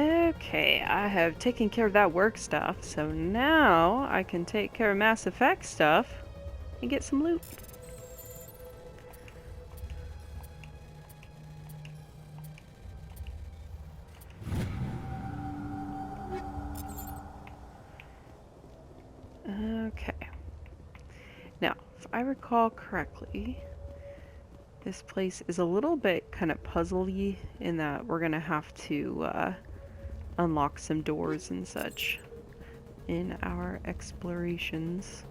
Okay, I have taken care of that work stuff, so now I can take care of Mass Effect stuff and get some loot. Okay. Now, if I recall correctly, this place is a little bit kind of puzzly in that we're gonna have to unlock some doors and such in our explorations.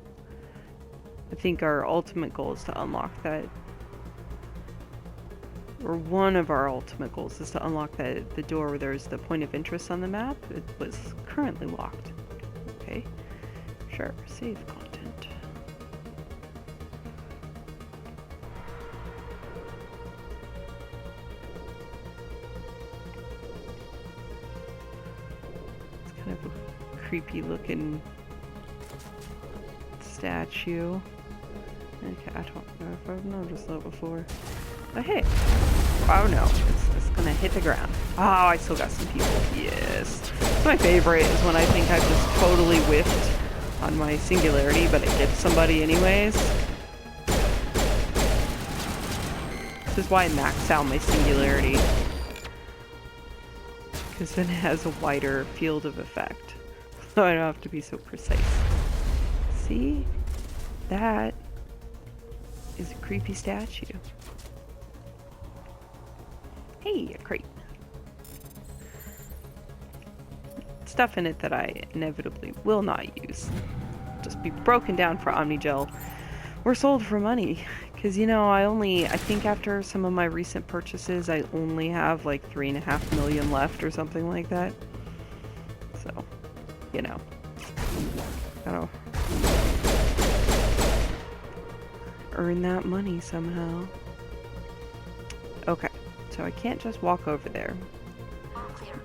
I think our ultimate goal is to unlock that, or one of our ultimate goals is to unlock the door where there's the point of interest on the map. It was currently locked. Okay, sure, save content. It's kind of a creepy looking statue. Okay, I don't know if I've noticed that before. But hey, oh no, it's gonna hit the ground. Oh, I still got some people. Yes. My favorite is when I think I've just totally whiffed on my singularity, but it gets somebody anyways. This is why I max out my singularity. Because then it has a wider field of effect. So I don't have to be so precise. See? That is a creepy statue. Hey, a crate. Stuff in it that I inevitably will not use. Just be broken down for Omnigel or sold for money. Because, you know, I think after some of my recent purchases, I only have like 3.5 million left or something like that. So, you know. Gotta earn that money somehow. Okay, so I can't just walk over there.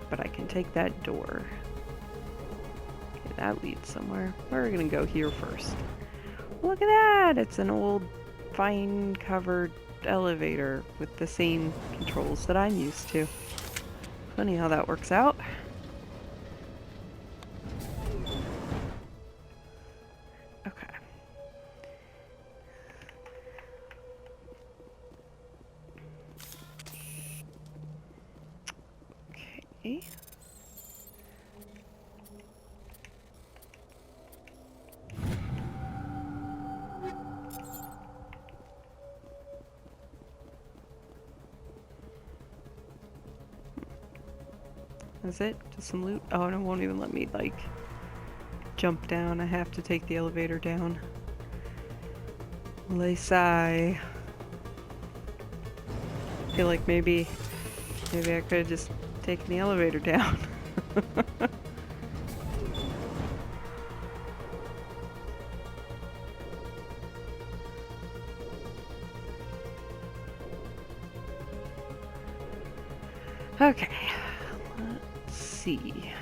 But I can take that door. Okay, that leads somewhere. We're gonna go here first. Look at that! It's an old vine-covered elevator with the same controls that I'm used to. Funny how that works out. Okay. Okay. That's it? Just some loot? Oh, and it won't even let me, like, jump down. I have to take the elevator down. Lay sigh. I feel like maybe I could have just taken the elevator down. Okay. Let's see.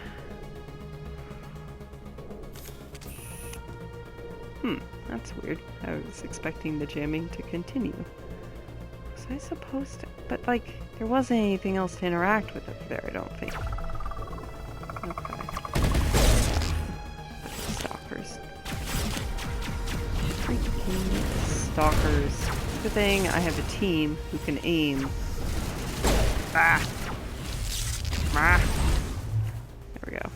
That's weird. I was expecting the jamming to continue. Was I supposed to? But, like, there wasn't anything else to interact with up there, I don't think. Okay. Stalkers. Freaking stalkers. Good thing I have a team who can aim. Ah! Ah! There we go.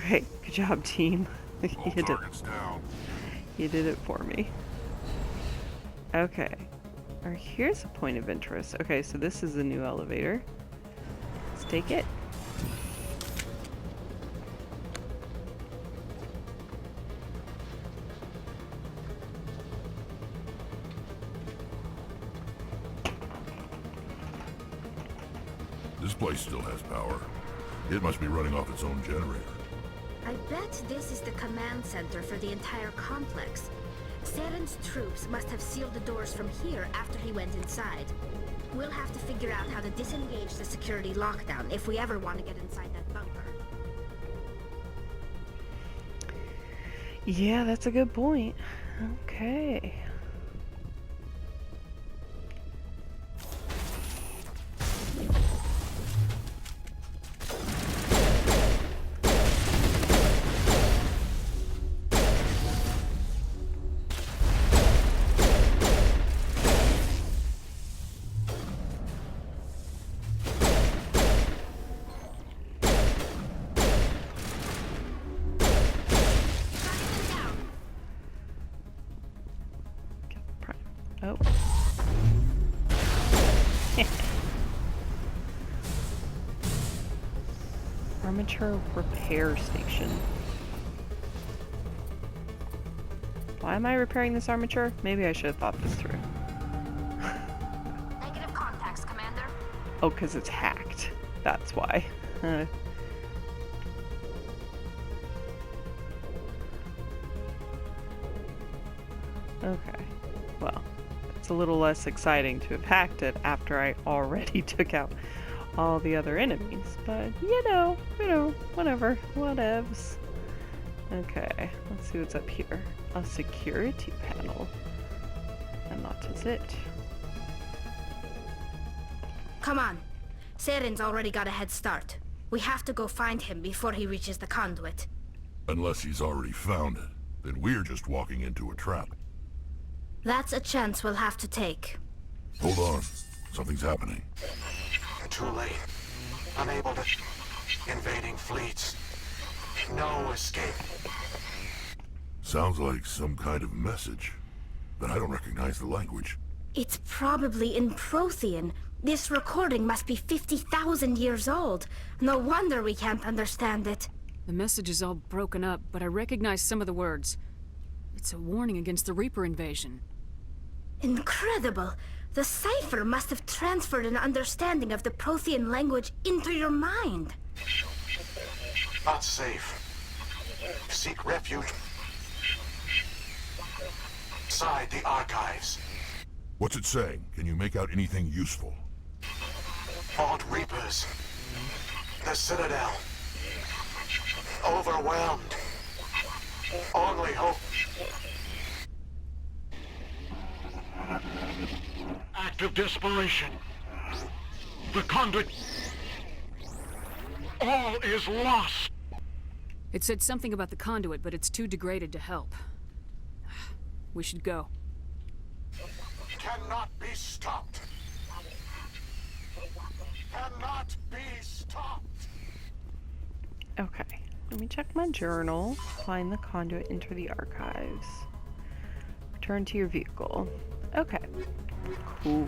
Great. Good job, team. You did it for me. Okay. Alright, here's a point of interest. Okay, so this is a new elevator. Let's take it. This place still has power. It must be running off its own generator. I bet this is the command center for the entire complex. Saren's troops must have sealed the doors from here after he went inside. We'll have to figure out how to disengage the security lockdown if we ever want to get inside that bunker. Yeah, that's a good point. Okay. Armature repair station. Why am I repairing this armature? Maybe I should have thought this through. Negative contacts, Commander. Oh, because it's hacked. That's why. Okay. Well, it's a little less exciting to have hacked it after I already took out all the other enemies. But, you know, whatever. Whatevs. Okay, let's see what's up here. A security panel. And that is it. Come on. Seren's already got a head start. We have to go find him before he reaches the conduit. Unless he's already found it, then we're just walking into a trap. That's a chance we'll have to take. Hold on. Something's happening. Too late. Unable to... Invading fleets. No escape. Sounds like some kind of message, but I don't recognize the language. It's probably in Prothean. This recording must be 50,000 years old. No wonder we can't understand it. The message is all broken up, but I recognize some of the words. It's a warning against the Reaper invasion. Incredible! The cipher must have transferred an understanding of the Prothean language into your mind. Not safe. Seek refuge. Inside the archives. What's it saying? Can you make out anything useful? Vault Reapers. The Citadel. Overwhelmed. Only hope. Act of desperation. The conduit. All is lost. It said something about the conduit, but it's too degraded to help. We should go. Cannot be stopped. Cannot be stopped. Okay, let me check my journal. Find the conduit, enter the archives. Return to your vehicle. Okay, cool.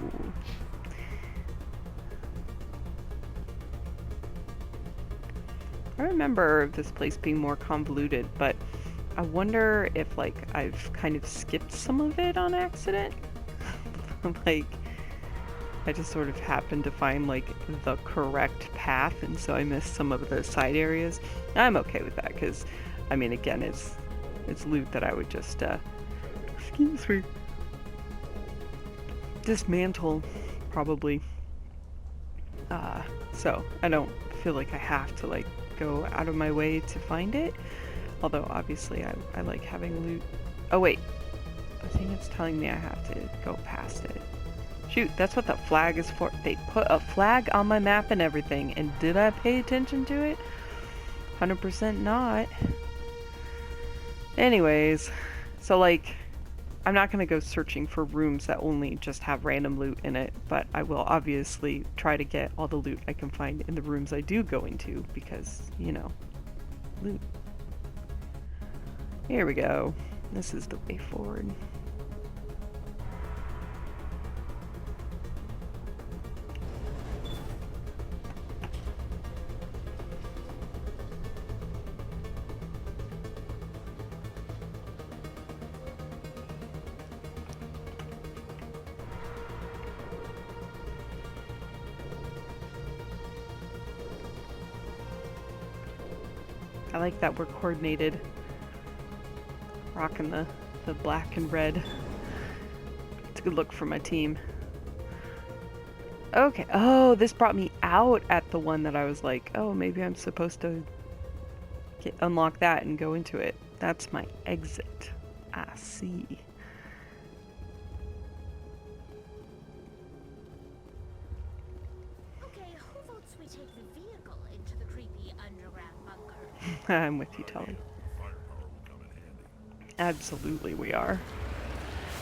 I remember this place being more convoluted, but I wonder if, like, I've kind of skipped some of it on accident. Like, I just sort of happened to find, like, the correct path, and so I missed some of the side areas. I'm okay with that, because, I mean, again, it's loot that I would just, excuse me, dismantle, probably. So, I don't feel like I have to, like, go out of my way to find it. Although, obviously, I like having loot. Oh, wait. I think it's telling me I have to go past it. Shoot, that's what the flag is for. They put a flag on my map and everything. And did I pay attention to it? 100% not. Anyways, so, like, I'm not going to go searching for rooms that only just have random loot in it. But I will obviously try to get all the loot I can find in the rooms I do go into. Because, you know, loot. Here we go. This is the way forward. I like that we're coordinated. Rocking the black and red. It's a good look for my team. Okay. Oh, this brought me out at the one that I was like, oh, maybe I'm supposed to unlock that and go into it. That's my exit. I see. Okay, who votes we take the vehicle into the creepy underground bunker? I'm with you, Tully. Absolutely we are.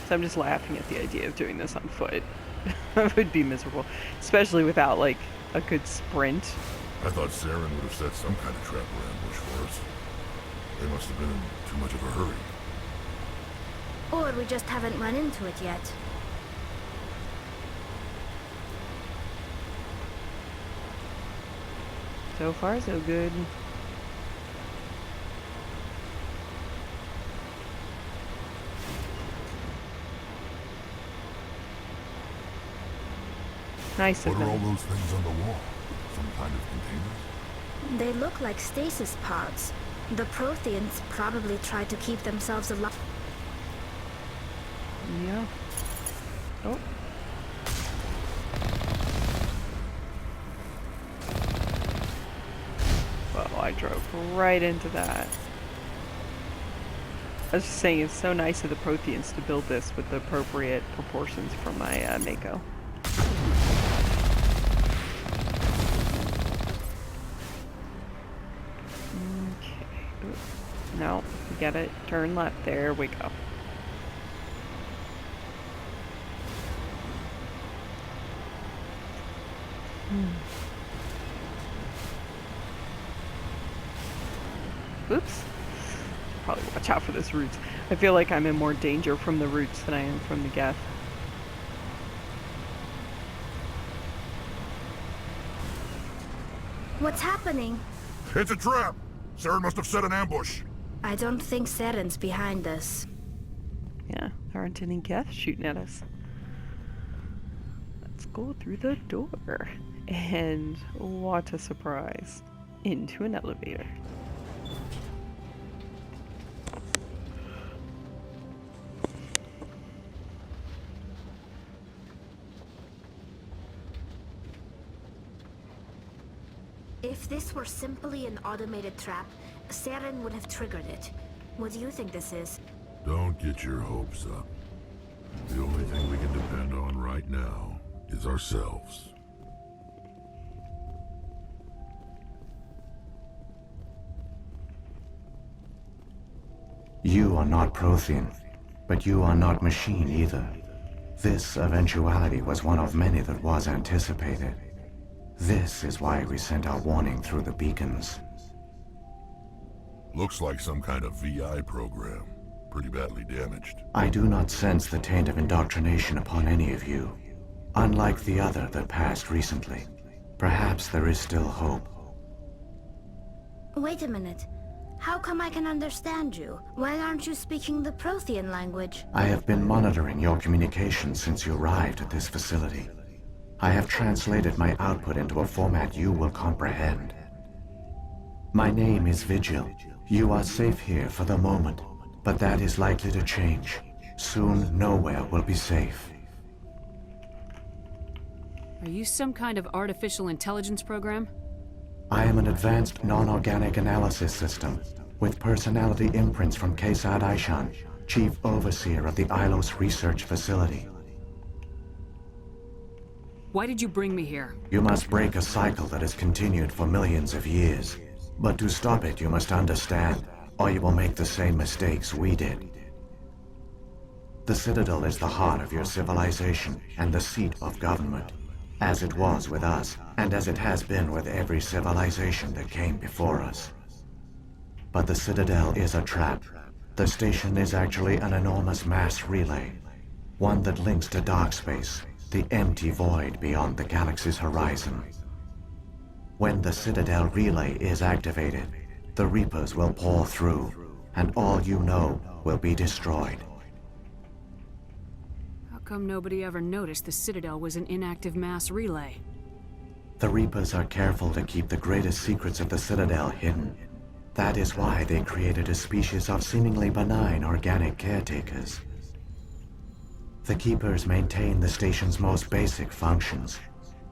So I'm just laughing at the idea of doing this on foot. It would be miserable. Especially without, like, a good sprint. I thought Saren would have set some kind of trap or ambush for us. They must have been in too much of a hurry. Or we just haven't run into it yet. So far, so good. Nice of What are all them. those things on the wall? Some kind of containers? They look like stasis pods. The Protheans probably tried to keep themselves alive. Yeah. Oh. Well, I drove right into that. I was just saying, it's so nice of the Protheans to build this with the appropriate proportions for my Mako. Okay. Ooh. No, get it. Turn left. There we go. Oops. Probably watch out for those roots. I feel like I'm in more danger from the roots than I am from the Geth. What's happening? It's a trap! Saren must have set an ambush. I don't think Saren's behind this. Yeah, there aren't any Geth shooting at us. Let's go through the door. And what a surprise. Into an elevator. If this were simply an automated trap, Saren would have triggered it. What do you think this is? Don't get your hopes up. The only thing we can depend on right now is ourselves. You are not Prothean, but you are not machine either. This eventuality was one of many that was anticipated. This is why we sent our warning through the beacons. Looks like some kind of VI program. Pretty badly damaged. I do not sense the taint of indoctrination upon any of you. Unlike the other that passed recently. Perhaps there is still hope. Wait a minute. How come I can understand you? Why aren't you speaking the Prothean language? I have been monitoring your communications since you arrived at this facility. I have translated my output into a format you will comprehend. My name is Vigil. You are safe here for the moment, but that is likely to change. Soon, nowhere will be safe. Are you some kind of artificial intelligence program? I am an advanced non-organic analysis system, with personality imprints from Kesad Aishan, Chief Overseer of the Ilos Research Facility. Why did you bring me here? You must break a cycle that has continued for millions of years. But to stop it, you must understand, or you will make the same mistakes we did. The Citadel is the heart of your civilization and the seat of government, as it was with us, and as it has been with every civilization that came before us. But the Citadel is a trap. The station is actually an enormous mass relay, one that links to dark space, the empty void beyond the galaxy's horizon. When the Citadel relay is activated, the Reapers will pour through, and all you know will be destroyed. How come nobody ever noticed the Citadel was an inactive mass relay? The Reapers are careful to keep the greatest secrets of the Citadel hidden. That is why they created a species of seemingly benign organic caretakers. The Keepers maintain the station's most basic functions.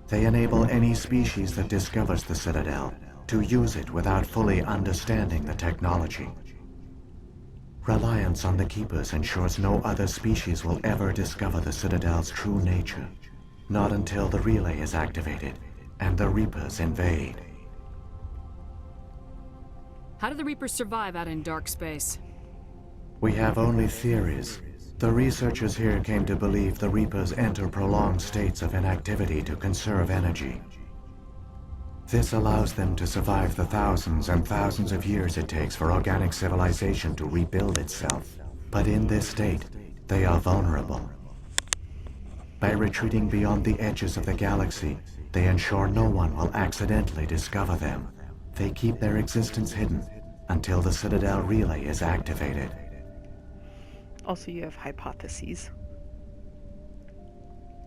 They enable any species that discovers the Citadel to use it without fully understanding the technology. Reliance on the Keepers ensures no other species will ever discover the Citadel's true nature. Not until the relay is activated and the Reapers invade. How do the Reapers survive out in dark space? We have only theories. The researchers here came to believe the Reapers enter prolonged states of inactivity to conserve energy. This allows them to survive the thousands and thousands of years it takes for organic civilization to rebuild itself. But in this state, they are vulnerable. By retreating beyond the edges of the galaxy, they ensure no one will accidentally discover them. They keep their existence hidden until the Citadel relay is activated. Also, you have hypotheses.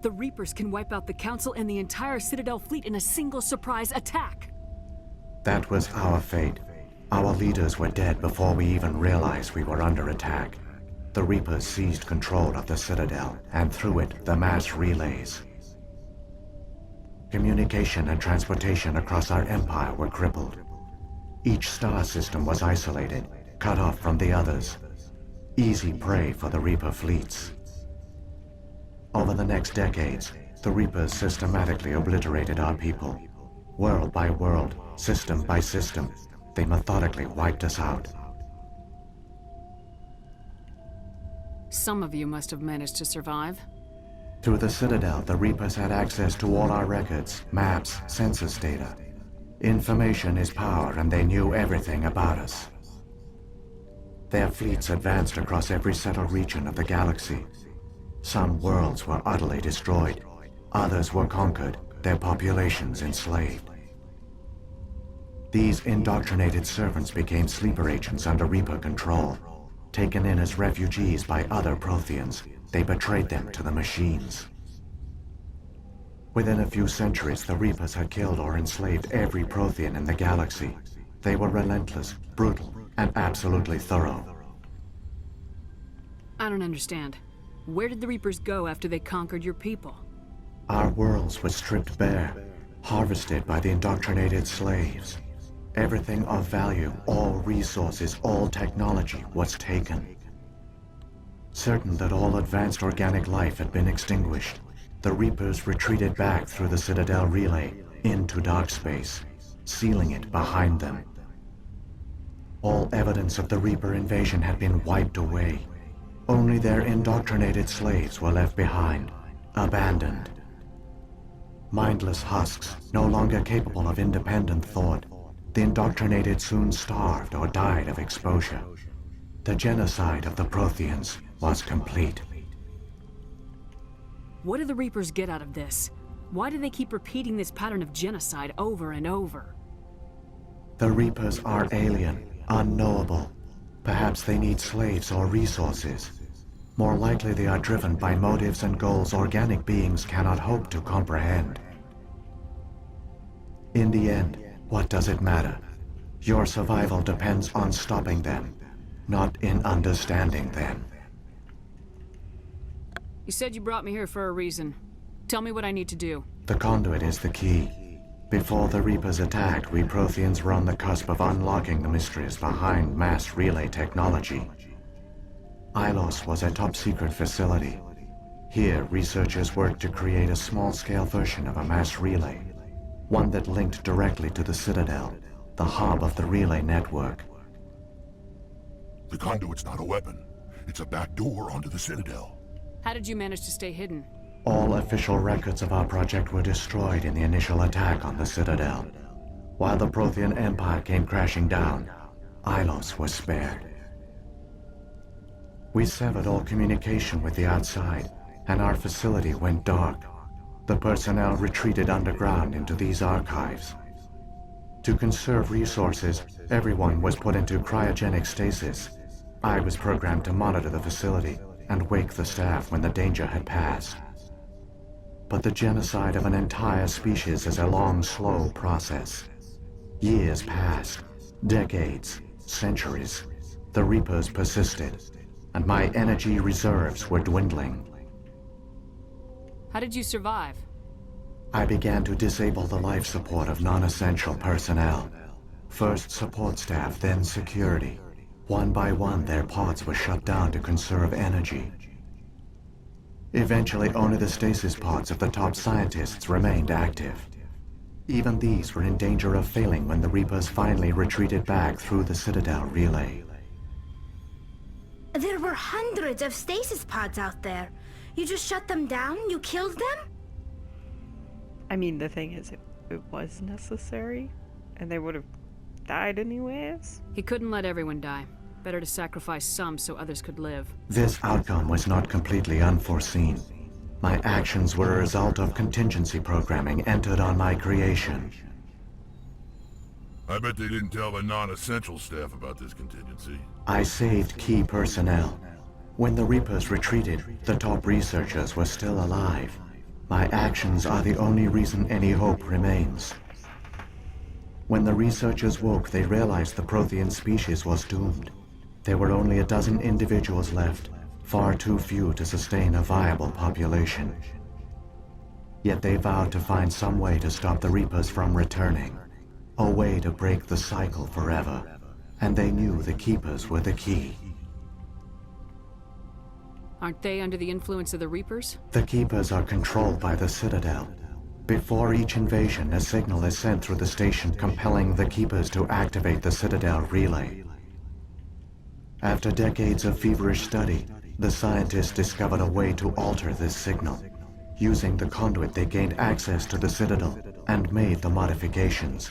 The Reapers can wipe out the Council and the entire Citadel fleet in a single surprise attack. That was our fate. Our leaders were dead before we even realized we were under attack. The Reapers seized control of the Citadel, and through it, the mass relays. Communication and transportation across our empire were crippled. Each star system was isolated, cut off from the others. Easy prey for the Reaper fleets. Over the next decades, the Reapers systematically obliterated our people. World by world, system by system, they methodically wiped us out. Some of you must have managed to survive. Through the Citadel, the Reapers had access to all our records, maps, census data. Information is power, and they knew everything about us. Their fleets advanced across every settled region of the galaxy. Some worlds were utterly destroyed. Others were conquered, their populations enslaved. These indoctrinated servants became sleeper agents under Reaper control. Taken in as refugees by other Protheans, they betrayed them to the machines. Within a few centuries, the Reapers had killed or enslaved every Prothean in the galaxy. They were relentless, brutal, and absolutely thorough. I don't understand. Where did the Reapers go after they conquered your people? Our worlds were stripped bare, harvested by the indoctrinated slaves. Everything of value, all resources, all technology was taken. Certain that all advanced organic life had been extinguished, the Reapers retreated back through the Citadel relay into dark space, sealing it behind them. All evidence of the Reaper invasion had been wiped away. Only their indoctrinated slaves were left behind, abandoned. Mindless husks, no longer capable of independent thought, the indoctrinated soon starved or died of exposure. The genocide of the Protheans was complete. What do the Reapers get out of this? Why do they keep repeating this pattern of genocide over and over? The Reapers are alien, unknowable. Perhaps they need slaves or resources. More likely they are driven by motives and goals organic beings cannot hope to comprehend. In the end, what does it matter? Your survival depends on stopping them, not in understanding them. You said you brought me here for a reason. Tell me what I need to do. The conduit is the key. Before the Reapers attacked, we Protheans were on the cusp of unlocking the mysteries behind mass relay technology. Ilos was a top-secret facility. Here, researchers worked to create a small-scale version of a mass relay, one that linked directly to the Citadel, the hub of the relay network. The conduit's not a weapon. It's a back door onto the Citadel. How did you manage to stay hidden? All official records of our project were destroyed in the initial attack on the Citadel. While the Prothean Empire came crashing down, Ilos was spared. We severed all communication with the outside, and our facility went dark. The personnel retreated underground into these archives. To conserve resources, everyone was put into cryogenic stasis. I was programmed to monitor the facility and wake the staff when the danger had passed. But the genocide of an entire species is a long, slow process. Years passed, decades, centuries. The Reapers persisted, and my energy reserves were dwindling. How did you survive? I began to disable the life support of non-essential personnel. First support staff, then security. One by one, their pods were shut down to conserve energy. Eventually, only the stasis pods of the top scientists remained active. Even these were in danger of failing when the Reapers finally retreated back through the Citadel relay. There were hundreds of stasis pods out there. You just shut them down? You killed them? I mean, the thing is, it was necessary, and they would have died anyways. He couldn't let everyone die. Better to sacrifice some so others could live. This outcome was not completely unforeseen. My actions were a result of contingency programming entered on my creation. I bet they didn't tell the non-essential staff about this contingency. I saved key personnel. When the Reapers retreated, the top researchers were still alive. My actions are the only reason any hope remains. When the researchers woke, they realized the Prothean species was doomed. There were only a dozen individuals left, far too few to sustain a viable population. Yet they vowed to find some way to stop the Reapers from returning. A way to break the cycle forever. And they knew the Keepers were the key. Aren't they under the influence of the Reapers? The Keepers are controlled by the Citadel. Before each invasion, a signal is sent through the station compelling the Keepers to activate the Citadel relay. After decades of feverish study, the scientists discovered a way to alter this signal. Using the conduit, they gained access to the Citadel and made the modifications.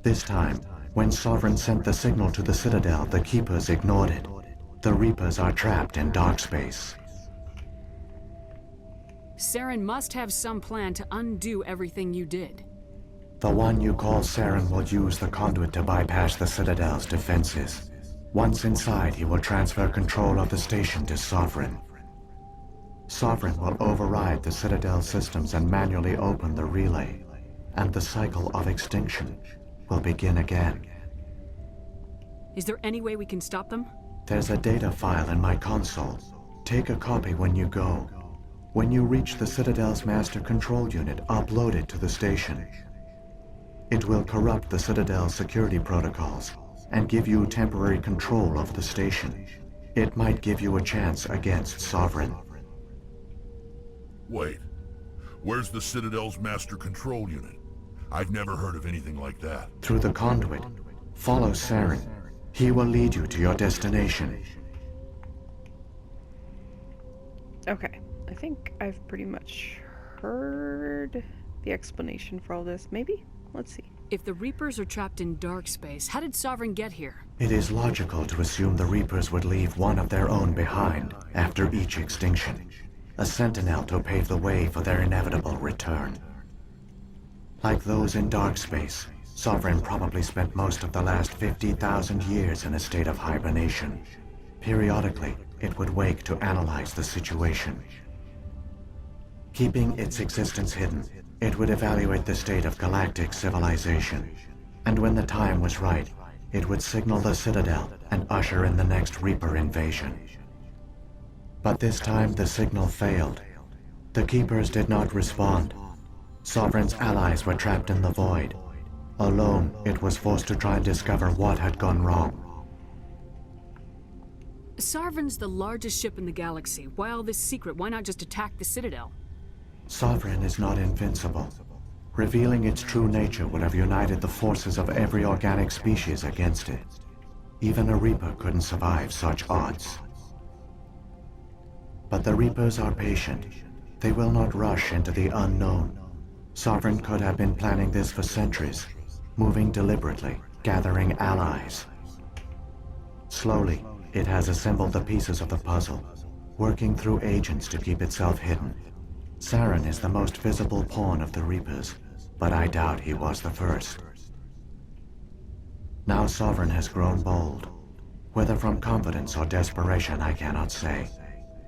This time, when Sovereign sent the signal to the Citadel, the Keepers ignored it. The Reapers are trapped in dark space. Saren must have some plan to undo everything you did. The one you call Saren will use the conduit to bypass the Citadel's defenses. Once inside, he will transfer control of the station to Sovereign. Sovereign will override the Citadel systems and manually open the relay, and the cycle of extinction will begin again. Is there any way we can stop them? There's a data file in my console. Take a copy when you go. When you reach the Citadel's master control unit, upload it to the station. It will corrupt the Citadel's security protocols and give you temporary control of the station. It might give you a chance against Sovereign. Wait. Where's the Citadel's master control unit? I've never heard of anything like that. Through the conduit, follow Saren. He will lead you to your destination. Okay, I think I've pretty much heard the explanation for all this. Maybe? Let's see. If the Reapers are trapped in dark space, how did Sovereign get here? It is logical to assume the Reapers would leave one of their own behind after each extinction. A sentinel to pave the way for their inevitable return. Like those in dark space, Sovereign probably spent most of the last 50,000 years in a state of hibernation. Periodically, it would wake to analyze the situation. Keeping its existence hidden, it would evaluate the state of galactic civilization. And when the time was right, it would signal the Citadel and usher in the next Reaper invasion. But this time the signal failed. The Keepers did not respond. Sovereign's allies were trapped in the void. Alone, it was forced to try and discover what had gone wrong. Sovereign's the largest ship in the galaxy. Why all this secret? Why not just attack the Citadel? Sovereign is not invincible. Revealing its true nature would have united the forces of every organic species against it. Even a Reaper couldn't survive such odds. But the Reapers are patient. They will not rush into the unknown. Sovereign could have been planning this for centuries, moving deliberately, gathering allies. Slowly, it has assembled the pieces of the puzzle, working through agents to keep itself hidden. Saren is the most visible pawn of the Reapers, but I doubt he was the first. Now Sovereign has grown bold. Whether from confidence or desperation, I cannot say.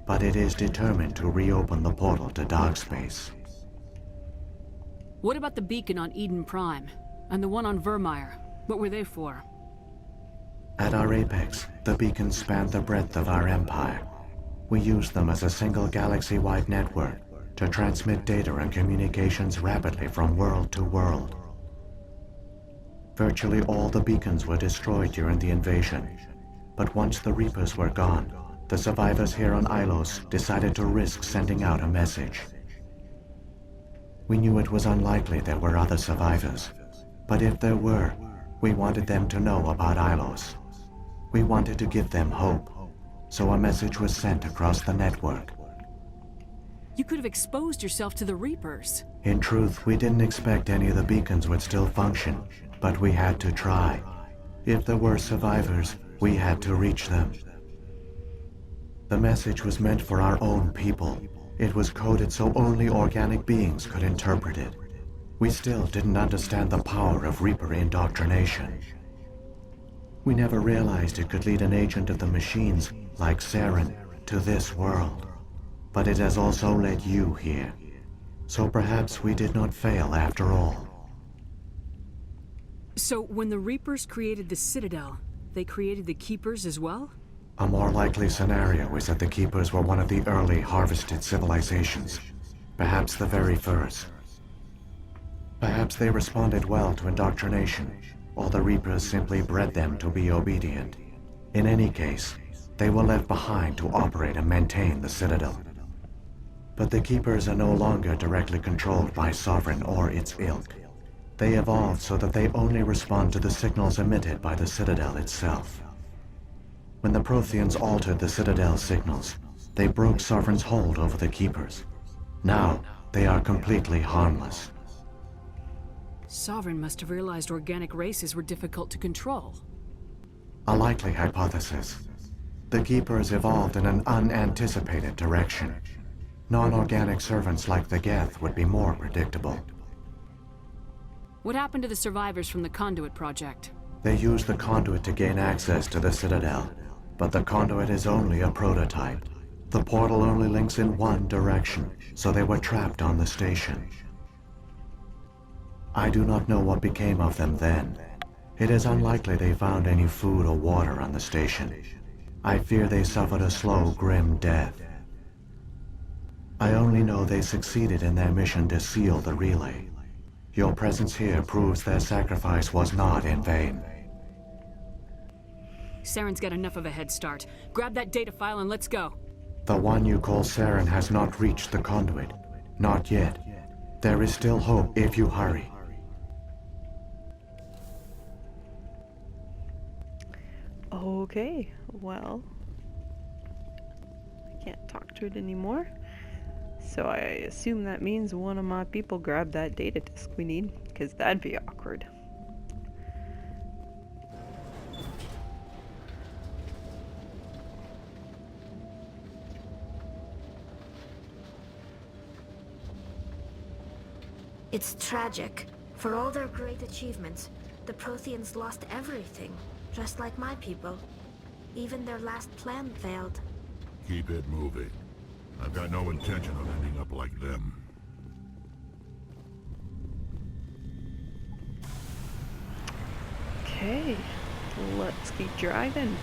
But it is determined to reopen the portal to dark space. What about the beacon on Eden Prime? And the one on Vermeer? What were they for? At our apex, the beacons spanned the breadth of our empire. We used them as a single galaxy-wide network to transmit data and communications rapidly from world to world. Virtually all the beacons were destroyed during the invasion, but once the Reapers were gone, the survivors here on Ilos decided to risk sending out a message. We knew it was unlikely there were other survivors, but if there were, we wanted them to know about Ilos. We wanted to give them hope, so a message was sent across the network. You could have exposed yourself to the Reapers. In truth, we didn't expect any of the beacons would still function, but we had to try. If there were survivors, we had to reach them. The message was meant for our own people. It was coded so only organic beings could interpret it. We still didn't understand the power of Reaper indoctrination. We never realized it could lead an agent of the machines, like Saren, to this world. But it has also led you here. So perhaps we did not fail after all. So, when the Reapers created the Citadel, they created the Keepers as well? A more likely scenario is that the Keepers were one of the early harvested civilizations. Perhaps the very first. Perhaps they responded well to indoctrination, or the Reapers simply bred them to be obedient. In any case, they were left behind to operate and maintain the Citadel. But the Keepers are no longer directly controlled by Sovereign or its ilk. They evolved so that they only respond to the signals emitted by the Citadel itself. When the Protheans altered the Citadel's signals, they broke Sovereign's hold over the Keepers. Now, they are completely harmless. Sovereign must have realized organic races were difficult to control. A likely hypothesis. The Keepers evolved in an unanticipated direction. Non-organic servants like the Geth would be more predictable. What happened to the survivors from the Conduit project? They used the conduit to gain access to the Citadel, but the conduit is only a prototype. The portal only links in one direction, so they were trapped on the station. I do not know what became of them then. It is unlikely they found any food or water on the station. I fear they suffered a slow, grim death. I only know they succeeded in their mission to seal the relay. Your presence here proves their sacrifice was not in vain. Saren's got enough of a head start. Grab that data file and let's go. The one you call Saren has not reached the conduit. Not yet. There is still hope if you hurry. Okay, well, I can't talk to it anymore. So I assume that means one of my people grabbed that data disk we need, because that'd be awkward. It's tragic. For all their great achievements, the Protheans lost everything, just like my people. Even their last plan failed. Keep it moving. I've got no intention of ending up like them. Okay, let's keep driving.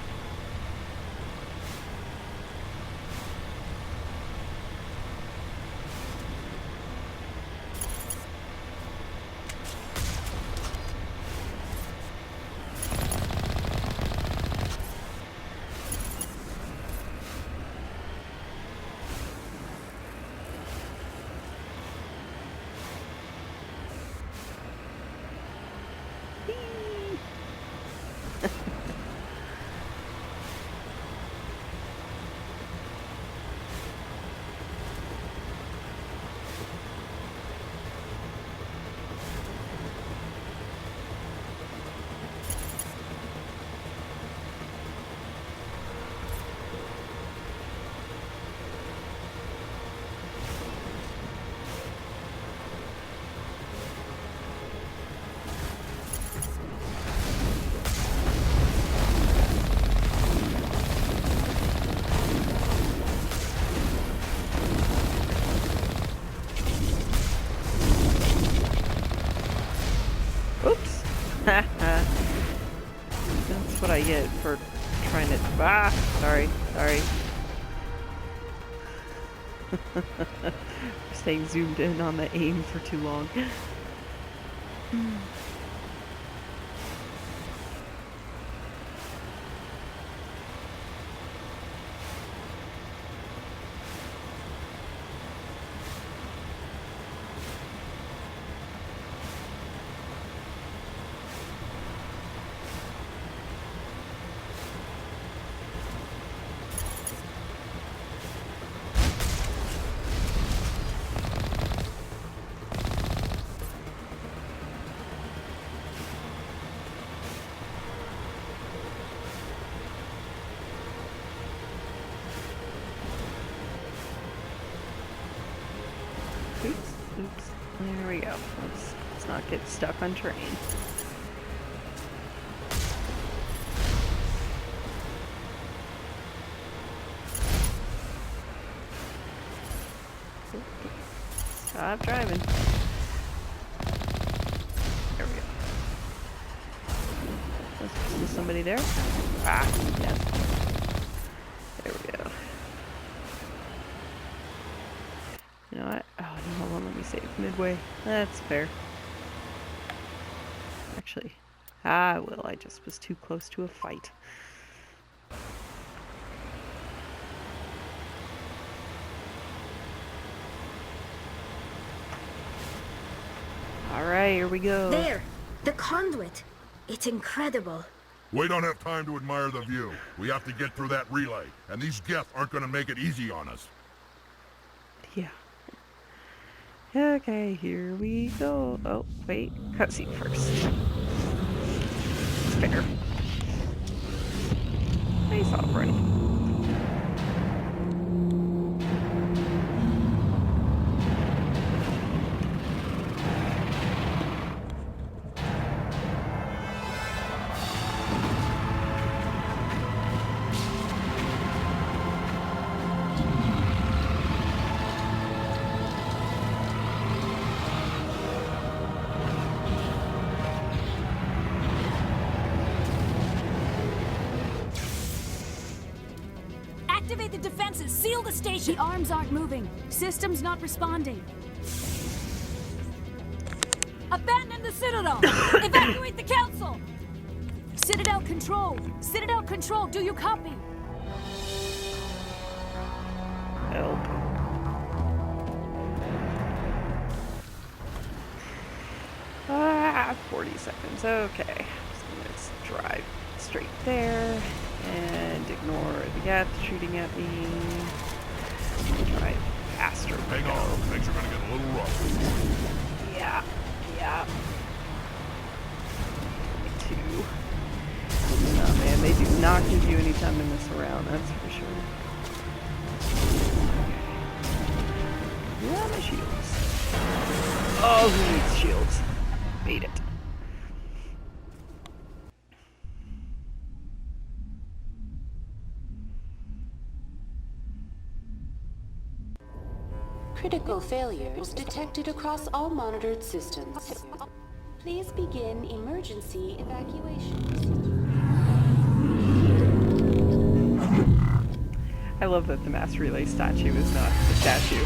Oops. That's what I get for trying to... Sorry. Staying zoomed in on the aim for too long. not get stuck on terrain. Stop driving. There we go. Is somebody there? Ah, yes. There we go. You know what? Oh, no, hold on, let me save midway. That's fair. Actually, I will. I just was too close to a fight. Alright, here we go. There! The conduit! It's incredible. We don't have time to admire the view. We have to get through that relay, and these Geth aren't gonna make it easy on us. Yeah. Okay, here we go. Oh, wait. Cutscene first. It's fair. Face off running. Activate the defenses! Seal the station! The arms aren't moving. Systems not responding. Abandon the Citadel! Evacuate the Council! Citadel Control! Citadel Control, do you copy? Help. Ah, 40 seconds. Okay. So let's drive straight there and ignore the Geth shooting at me. Drive faster. Hang on, things are gonna get a little rough. Yeah. Yeah. 22. Oh man, they do not give you any time to mess around, that's for sure. Yeah, my shields. Oh, who needs shields? Made it. Critical failures detected across all monitored systems. Please begin emergency evacuation. I love that the mass relay statue is not a statue,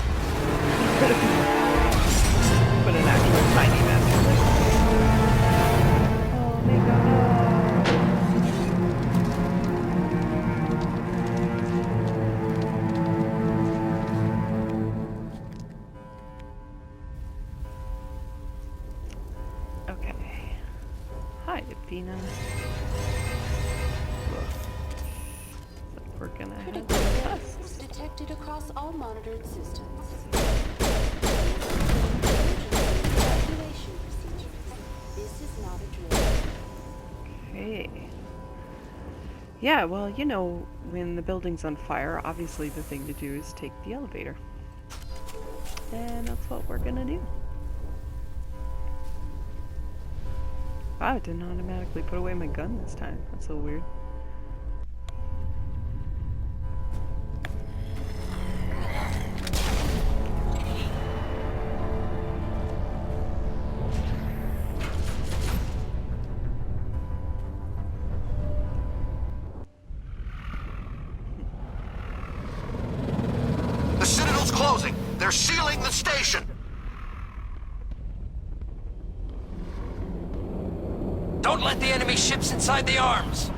but an actual tiny mass relay. Oh, Mega, no. Okay. Hi, Athena. We're gonna have Critical failures tusks. detected across all monitored systems. Evacuation procedures. This is not a drill. Okay. Yeah, well, you know, when the building's on fire, obviously the thing to do is take the elevator. And that's what we're gonna do. Wow, it didn't automatically put away my gun this time. That's so weird. The Citadel's closing. They're sealing the station. Don't let the enemy ships inside the arms!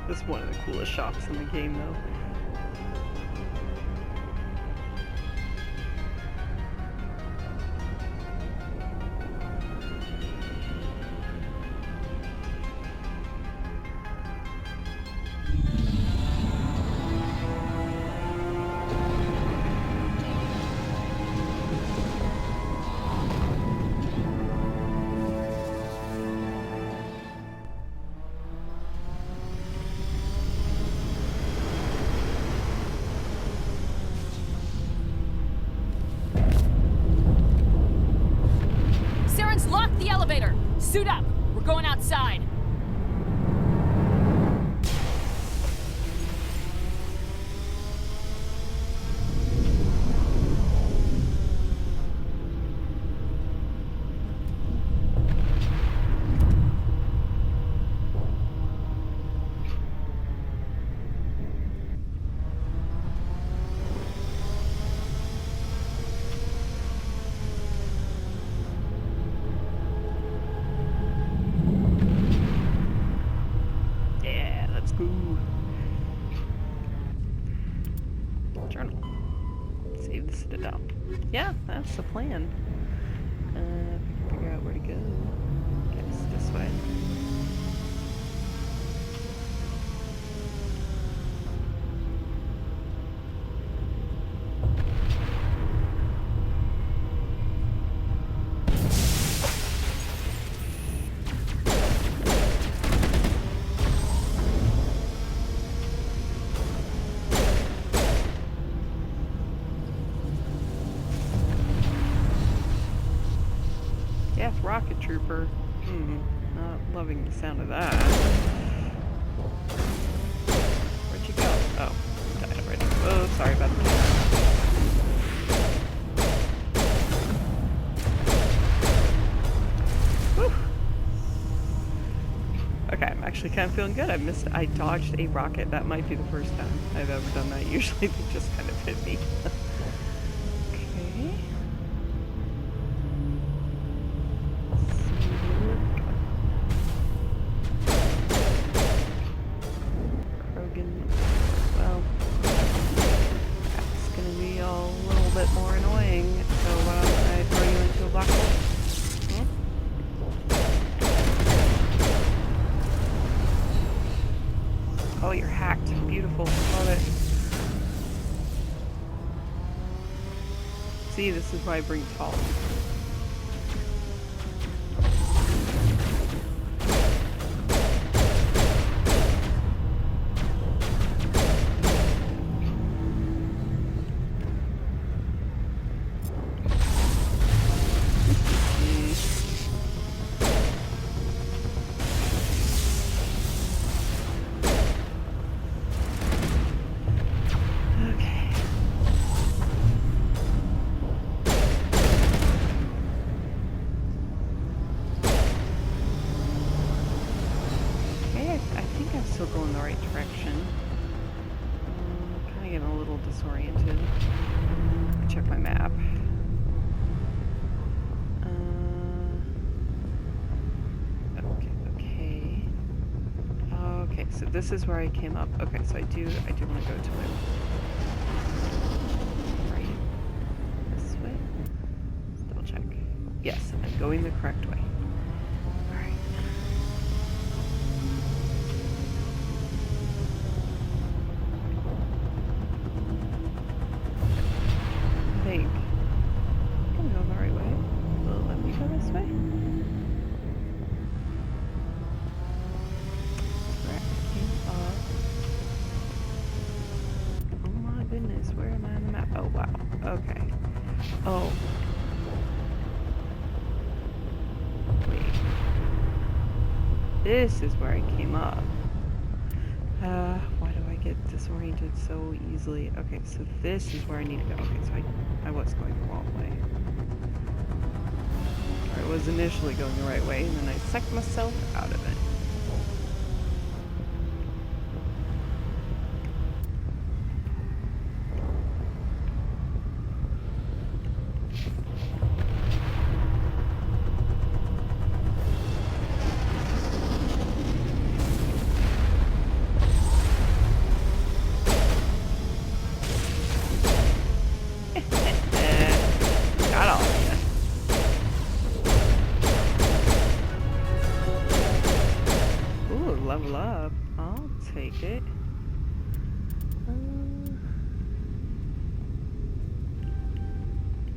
This is one of the coolest shots in the game, though. elevator! Suit up! We're going outside! Yeah, let's go. Journal. Save the Citadel. Yeah, that's the plan. Figure out where to go. Guess this way. Yes, rocket trooper. Not loving the sound of that. Where'd you go? Oh, you died already. Oh, sorry about that. Whew. Okay, I'm actually kind of feeling good. I dodged a rocket. That might be the first time I've ever done that. Usually they just kind of hit me. Okay. Well, that's gonna be a little bit more annoying, so why don't I throw you into a black hole? Oh, you're hacked. Beautiful. Love it. See, this is why I bring tall. Still going the right direction. Kind of getting a little disoriented. Check my map. Okay, so this is where I came up. Okay, so I do want to go to my right. This way. Let's double check. Yes, I'm going the correct way. Where am I on the map? Oh, wow. Okay. Oh. Wait. This is where I came up. Why do I get disoriented so easily? Okay, so this is where I need to go. Okay, so I was going the wrong way. Or I was initially going the right way, and then I sucked myself out of it. Level up. I'll take it.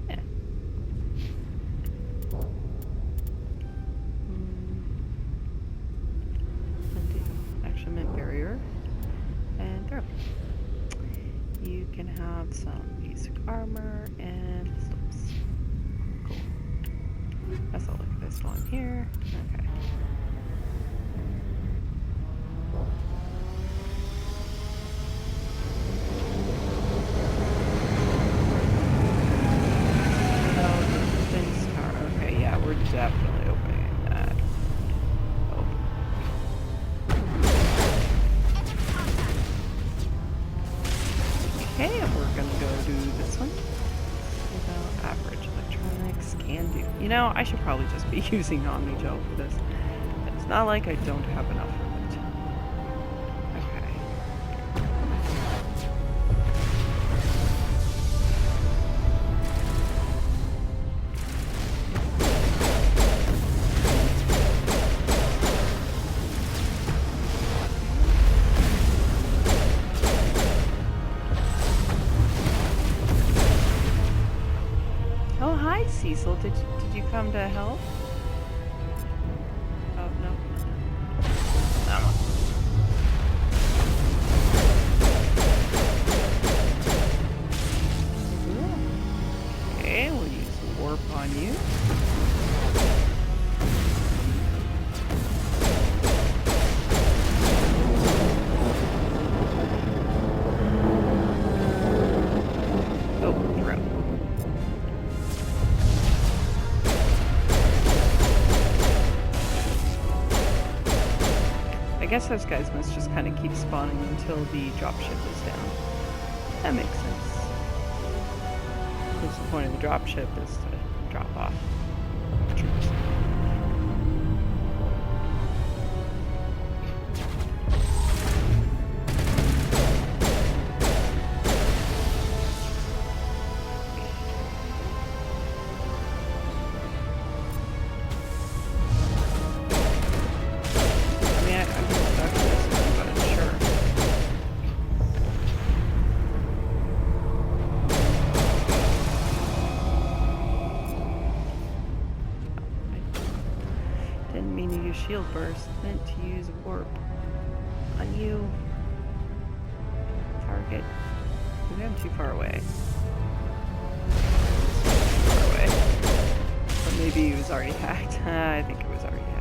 Yeah. Undo. Actually meant barrier. And throw. You can have some basic armor and pistols. Cool. Let's look at this one here. Okay. Okay, yeah, we're definitely opening that. Oh. Okay, and we're gonna go do this one. Without average electronics can do. You know, I should probably just be using Omni-Gel for this. It's not like I don't have enough of it. Okay. Oh, hi, Cecil. Did you come to help? Oh, no. Okay, we'll use warp on you. Oh, throw. I guess those guys must just kind of keep spawning until the dropship is down. That makes sense. Because the point of the dropship is to drop off troops. Shield burst, meant to use warp on you. Target. Maybe I'm too far away. Too far away. Or maybe he was already hacked. I think it was already hacked.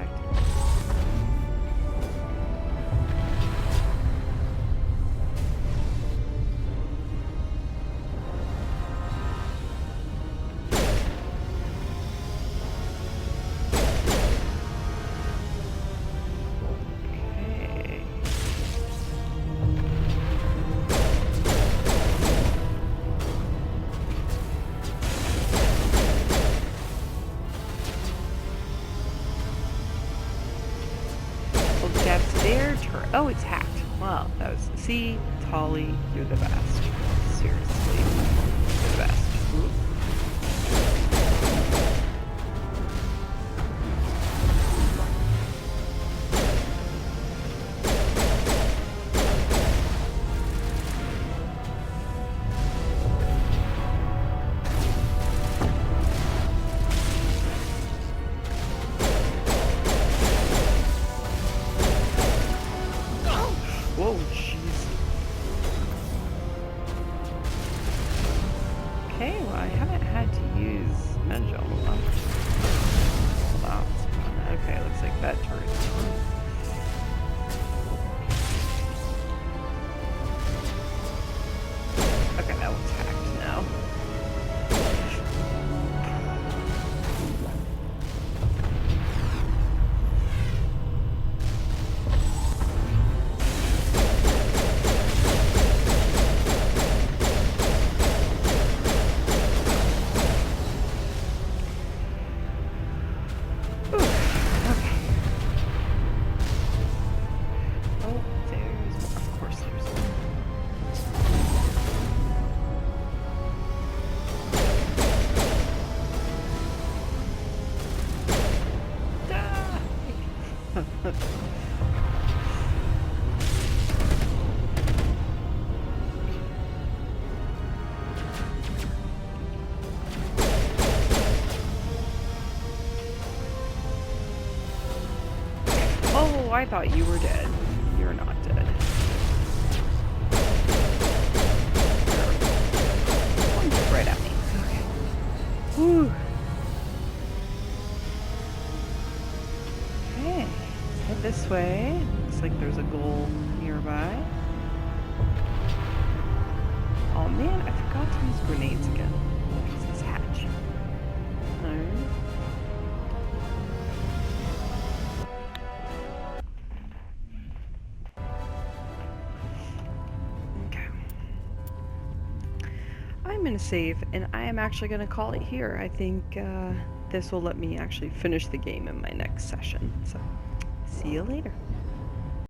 Oh, it's hacked. Wow, that was... See, Tolly, you're the best. Seriously. You're the best. Ooh. Whoa, jeez. Okay, well, I haven't had to use Angel a lot. Wow, it's fun. Okay, looks like that turret's on. Okay, that one's hacked now. Oh, I thought you were dead. You're not dead. One right at me. Okay. Whew. this way. Looks like there's a goal nearby. Oh man, I forgot to use grenades again. Use this hatch. Alright. Okay. I'm gonna save, and I am actually gonna call it here. I think this will let me actually finish the game in my next session. So, see you later.